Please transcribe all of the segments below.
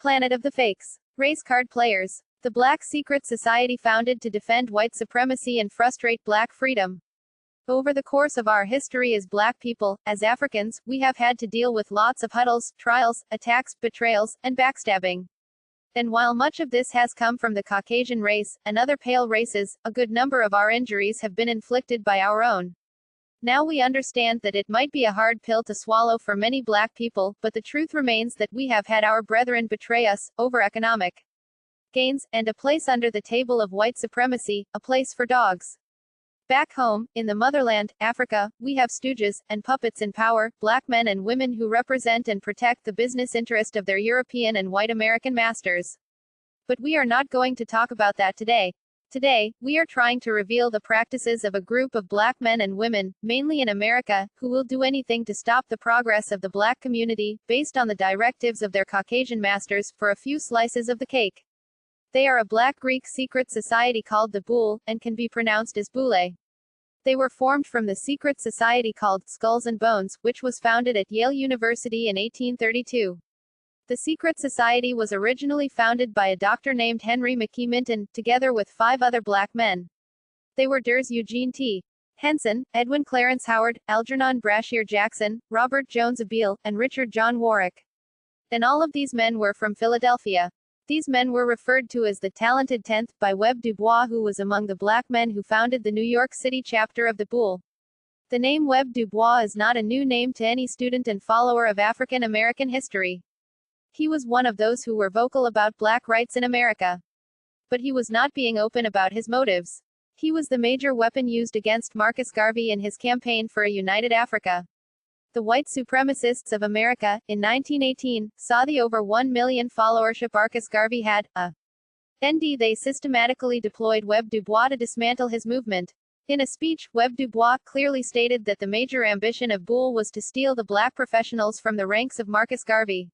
Planet of the Fakes. Race card players. The Black Secret Society founded to defend white supremacy and frustrate black freedom. Over the course of our history as black people, as Africans, we have had to deal with lots of huddles, trials, attacks, betrayals, and backstabbing. And while much of this has come from the Caucasian race, and other pale races, a good number of our injuries have been inflicted by our own. Now we understand that it might be a hard pill to swallow for many black people, but the truth remains that we have had our brethren betray us, over economic gains, and a place under the table of white supremacy, a place for dogs. Back home, in the motherland, Africa, we have stooges and puppets in power, black men and women who represent and protect the business interest of their European and white American masters. But we are not going to talk about that today. Today, we are trying to reveal the practices of a group of black men and women, mainly in America, who will do anything to stop the progress of the black community, based on the directives of their Caucasian masters, for a few slices of the cake. They are a black Greek secret society called the Boule, and can be pronounced as Boule. They were formed from the secret society called Skulls and Bones, which was founded at Yale University in 1832. The secret society was originally founded by a doctor named Henry McKee Minton, together with 5 other black men. They were Durs Eugene T. Henson, Edwin Clarence Howard, Algernon Brashear Jackson, Robert Jones Abele, and Richard John Warwick. And all of these men were from Philadelphia. These men were referred to as the Talented Tenth, by Webb Dubois, who was among the black men who founded the New York City chapter of the Boule. The name Webb Dubois is not a new name to any student and follower of African American history. He was one of those who were vocal about black rights in America. But he was not being open about his motives. He was the major weapon used against Marcus Garvey in his campaign for a united Africa. The white supremacists of America, in 1918, saw the over 1 million followership Marcus Garvey had. They systematically deployed Webb Dubois to dismantle his movement. In a speech, Webb Dubois clearly stated that the major ambition of Boule was to steal the black professionals from the ranks of Marcus Garvey.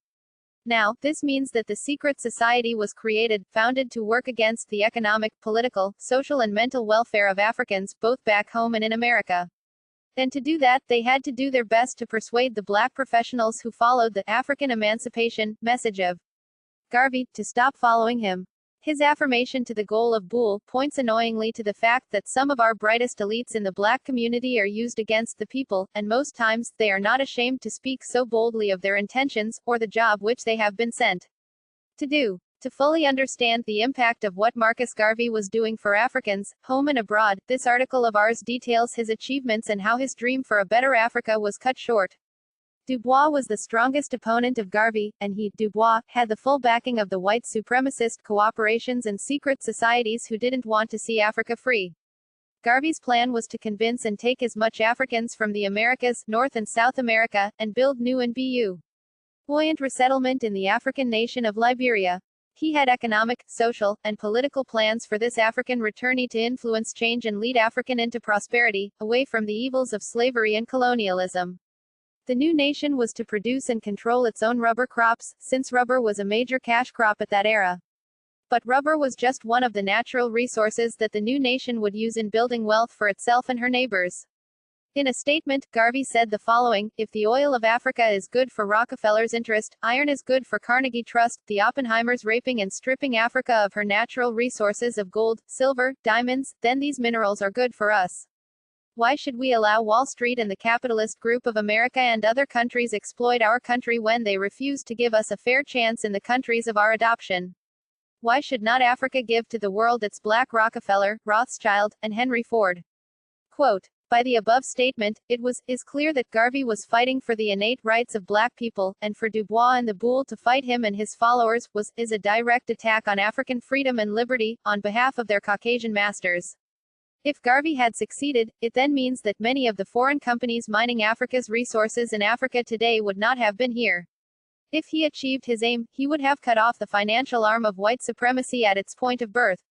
Now, this means that the secret society was created, founded to work against the economic, political, social and mental welfare of Africans, both back home and in America. And to do that, they had to do their best to persuade the black professionals who followed the African emancipation message of Garvey to stop following him. His affirmation to the goal of Boule points annoyingly to the fact that some of our brightest elites in the black community are used against the people, and most times, they are not ashamed to speak so boldly of their intentions, or the job which they have been sent to do. To fully understand the impact of what Marcus Garvey was doing for Africans, home and abroad, this article of ours details his achievements and how his dream for a better Africa was cut short. Dubois was the strongest opponent of Garvey, and he, Dubois, had the full backing of the white supremacist cooperations and secret societies who didn't want to see Africa free. Garvey's plan was to convince and take as much Africans from the Americas, North and South America, and build new and buoyant resettlement in the African nation of Liberia. He had economic, social, and political plans for this African returnee to influence change and lead Africa into prosperity, away from the evils of slavery and colonialism. The new nation was to produce and control its own rubber crops, since rubber was a major cash crop at that era. But rubber was just one of the natural resources that the new nation would use in building wealth for itself and her neighbors. In a statement, Garvey said the following: "If the oil of Africa is good for Rockefeller's interest, iron is good for Carnegie Trust, the Oppenheimers raping and stripping Africa of her natural resources of gold, silver, diamonds, then these minerals are good for us. Why should we allow Wall Street and the capitalist group of America and other countries exploit our country when they refuse to give us a fair chance in the countries of our adoption? Why should not Africa give to the world its black Rockefeller, Rothschild, and Henry Ford?" Quote. By the above statement, is clear that Garvey was fighting for the innate rights of black people, and for Dubois and the Boule to fight him and his followers, is a direct attack on African freedom and liberty, on behalf of their Caucasian masters. If Garvey had succeeded, it then means that many of the foreign companies mining Africa's resources in Africa today would not have been here. If he achieved his aim, he would have cut off the financial arm of white supremacy at its point of birth.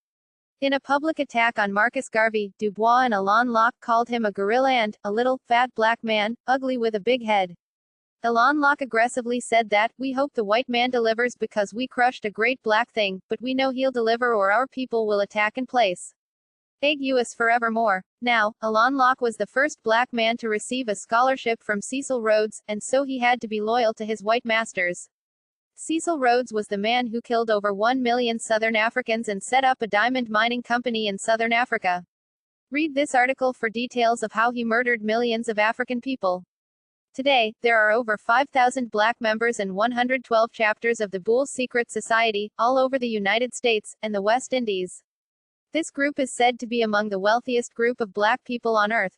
In a public attack on Marcus Garvey, Dubois and Alain Locke called him a gorilla and a little, fat black man, ugly with a big head. Alain Locke aggressively said that, "We hope the white man delivers because we crushed a great black thing, but we know he'll deliver or our people will attack in place. Egg us forevermore." Now, Alain Locke was the first black man to receive a scholarship from Cecil Rhodes, and so he had to be loyal to his white masters. Cecil Rhodes was the man who killed over 1 million Southern Africans and set up a diamond mining company in Southern Africa. Read this article for details of how he murdered millions of African people. Today, there are over 5,000 black members and 112 chapters of the Boule Secret Society, all over the United States and the West Indies. This group is said to be among the wealthiest group of black people on earth.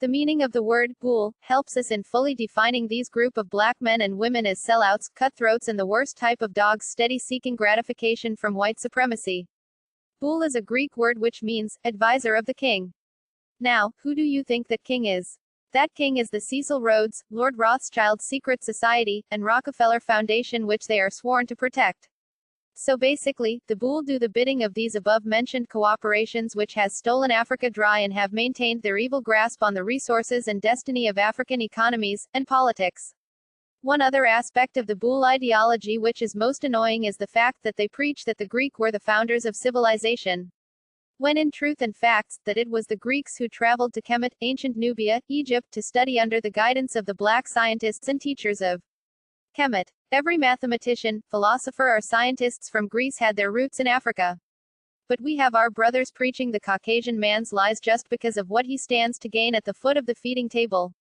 The meaning of the word Boule helps us in fully defining these group of black men and women as sellouts, cutthroats, and the worst type of dogs steady seeking gratification from white supremacy. Boule is a Greek word which means advisor of the king. Now, who do you think that king is? That king is the Cecil Rhodes, Lord Rothschild's secret society, and Rockefeller Foundation which they are sworn to protect. So basically, the Boule do the bidding of these above-mentioned cooperations which has stolen Africa dry and have maintained their evil grasp on the resources and destiny of African economies and politics. One other aspect of the Boule ideology which is most annoying is the fact that they preach that the Greek were the founders of civilization, when in truth and facts, that it was the Greeks who traveled to Kemet, ancient Nubia, Egypt, to study under the guidance of the black scientists and teachers of Kemet. Every mathematician, philosopher or scientists from Greece had their roots in Africa. But we have our brothers preaching the Caucasian man's lies just because of what he stands to gain at the foot of the feeding table.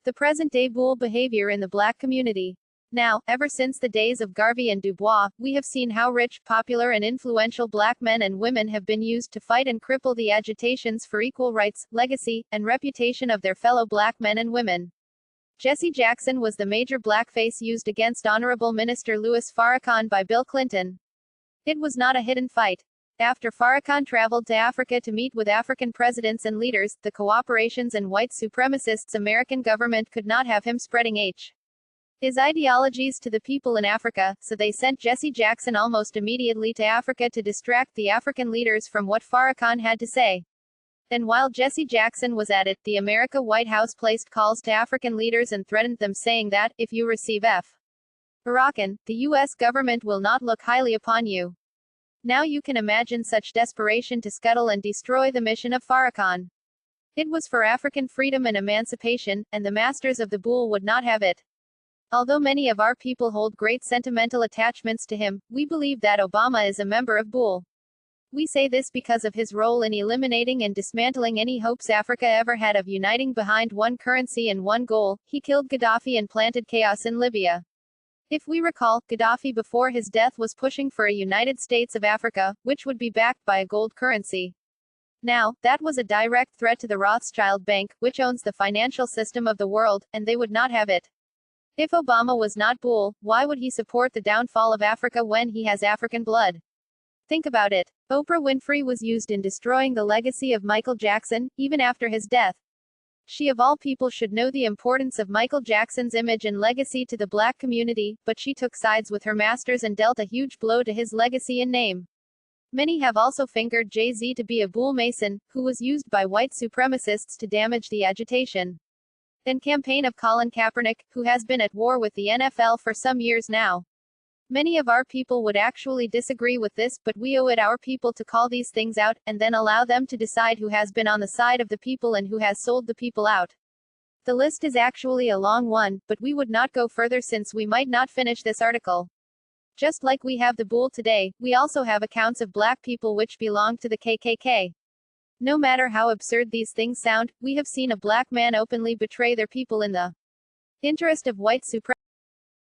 The present-day Boule behavior in the black community. Now, ever since the days of Garvey and Dubois, we have seen how rich, popular and influential black men and women have been used to fight and cripple the agitations for equal rights, legacy, and reputation of their fellow black men and women. Jesse Jackson was the major blackface used against Honorable Minister Louis Farrakhan by Bill Clinton. It was not a hidden fight. After Farrakhan traveled to Africa to meet with African presidents and leaders, the cooperations and white supremacists' American government could not have him spreading his ideologies to the people in Africa, so they sent Jesse Jackson almost immediately to Africa to distract the African leaders from what Farrakhan had to say. And while Jesse Jackson was at it, the America White House placed calls to African leaders and threatened them saying that, if you receive Farrakhan, the U.S. government will not look highly upon you. Now you can imagine such desperation to scuttle and destroy the mission of Farrakhan. It was for African freedom and emancipation, and the masters of the Boule would not have it. Although many of our people hold great sentimental attachments to him, we believe that Obama is a member of Boule. We say this because of his role in eliminating and dismantling any hopes Africa ever had of uniting behind one currency and one goal. He killed Gaddafi and planted chaos in Libya. If we recall, Gaddafi before his death was pushing for a United States of Africa, which would be backed by a gold currency. Now, that was a direct threat to the Rothschild Bank, which owns the financial system of the world, and they would not have it. If Obama was not Boule, why would he support the downfall of Africa when he has African blood? Think about it. Oprah Winfrey was used in destroying the legacy of Michael Jackson, even after his death. She of all people should know the importance of Michael Jackson's image and legacy to the black community, but she took sides with her masters and dealt a huge blow to his legacy and name. Many have also fingered Jay-Z to be a Boule Mason, who was used by white supremacists to damage the agitation and campaign of Colin Kaepernick, who has been at war with the NFL for some years now. Many of our people would actually disagree with this, but we owe it our people to call these things out, and then allow them to decide who has been on the side of the people and who has sold the people out. The list is actually a long one, but we would not go further since we might not finish this article. Just like we have the Boule today, we also have accounts of black people which belong to the KKK. No matter how absurd these things sound, we have seen a black man openly betray their people in the interest of white supremacy.